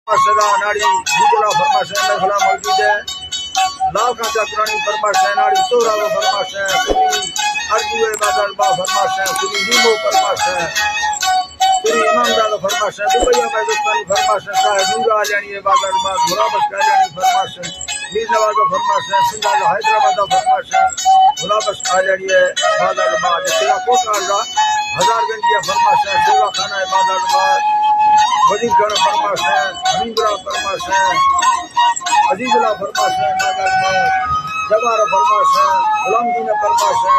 सदा नाड़ी भूतला फरमाश है मेखला मौजूद है लाखा चक्रानी फरमाश है नाड़ी सोहरा फरमाश है पूरी अर्जुए बादल बा फरमाश है पूरी नीमो फरमाश है पूरी इमामदार फरमाश है दुबैया में दोस्तानी फरमाश है साहब नूरा आलियानी बादल बा गुलाबश आलियानी फरमाश है मीर नवाज फरमाश है सिंगार हैदराबाद फरमाश है गुलाबश आलियानी बादल बा तेरा कोटा हजारगंज फरमाश है सेवा खाना बादल बा वजीर खान फरमाश है हमीदुल्लाह फरमाश है अजीजुल्लाह फरमाश है नागर में जबार फरमाश है गुलामदीन फरमाश है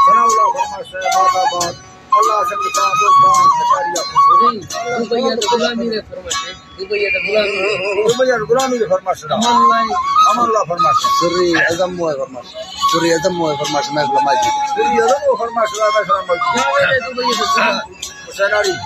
सनाउल्लाह फरमाश है बादाबाद अल्लाह से का दोस्तान हजारिया दुबैया गुलामी रे फरमाश है दुबैया गुलामी रे फरमाश है अमल्लाह फरमाश है सूरी आजम हुआ फरमाश मैं लमाजी सूरी आजम फरमाश है मैं सलाम दुबैया से हुसैनारी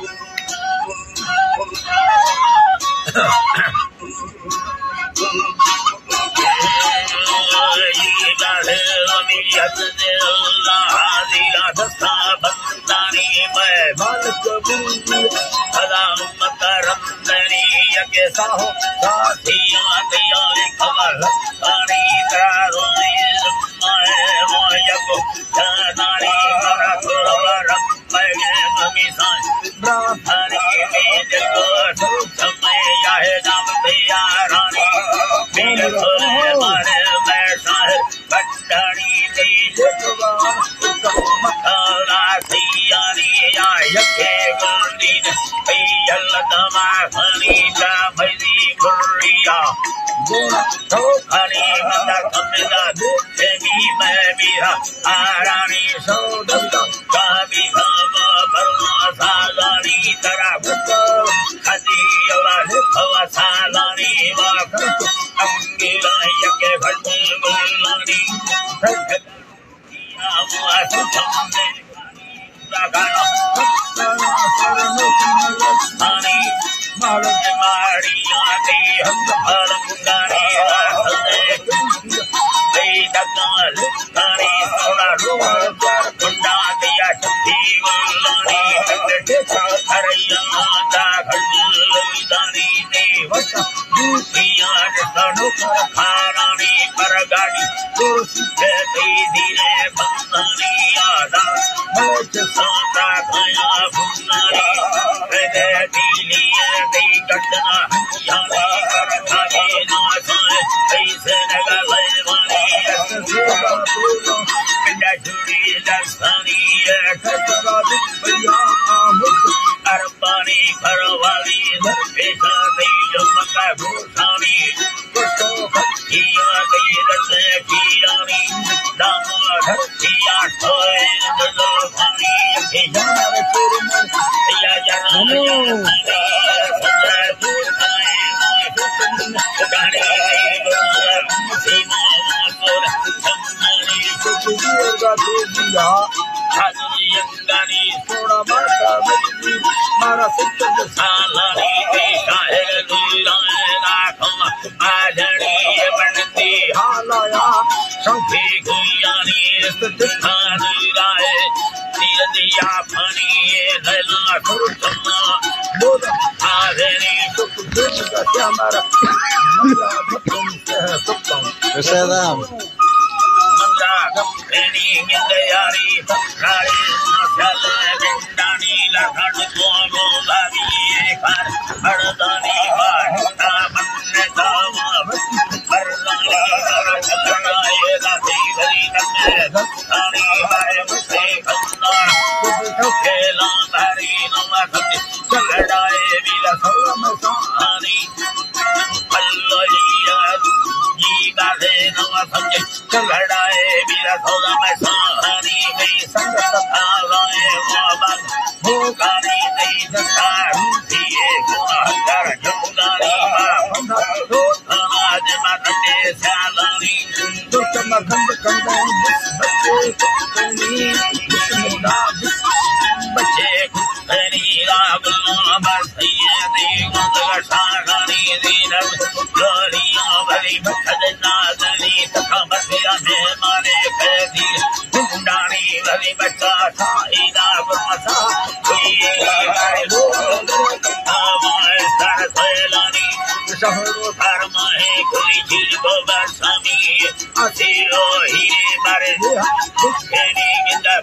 शहरो धर्म है खुली चीज गोबर स्वामी असीरो हीरे बारे दुखेनी गिंदा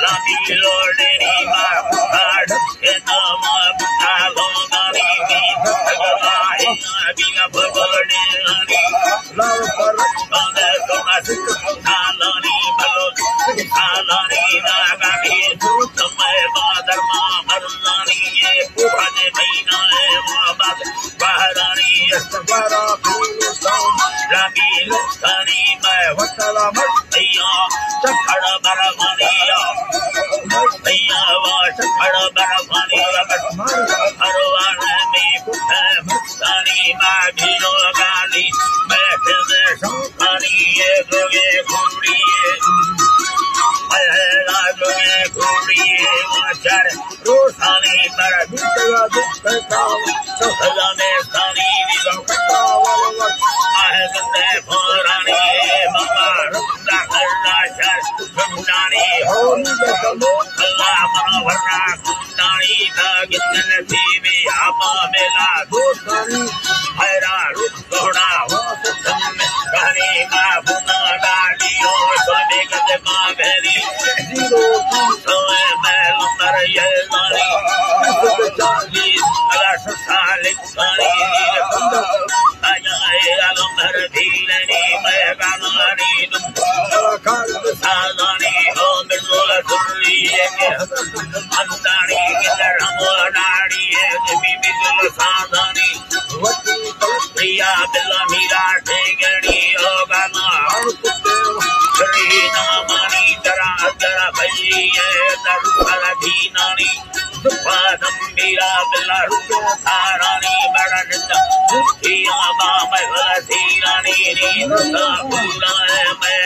लामी लोड़ेनी मार काढ़ के नाम बुतालो गानी भी भगवाही बिना भगोड़े आनी लाल पर बांधे सोना सालानी भलो सालानी नागानी समय बादर माँ मरलानी ये पुराने महीना है मोहब्बत बहरानी सवारा फिरोस्तान रामी लुत्तानी मैं वतला मत भैया चखड़ बरफानिया भैया वो चखड़ बरफानिया हरवान में कुत्ते मस्तानी माँ भीरो गाली मैं फिर में शंखानी ये गोगे घूरी रोसानी पर तेरा दुख कहता सफला में सानी विलों आहगंदे फोरानी बाबा रुकदा करना शर सुनानी होली के कमो अल्लाह मनोवरना कुंदानी भागितन सीवी आपा मेला दोस्तानी हैरा रुक सोना कहनी माँ बुना डालियो सोने गद माँ बहनी जीरो सोए मैं लंबर ये नानी चाली अला ससालिक सानी आजाए लंबर भीलनी मैं गानानी कलाकार सादानी हो मिर्दोल सुरी के अंदानी के रमो नाड़ी है बीबी दिल सादानी वती तलत प्रिया बिल्ला मीरा ठेगड़ी हो गाना श्री नामानी जरा जरा भई है दरुफल दीनानी सुपादम मीरा बिल्ला रुको तारानी बड़ा निंदा मुखिया बाम भला धीरानी नी नुसा पूरा है मैं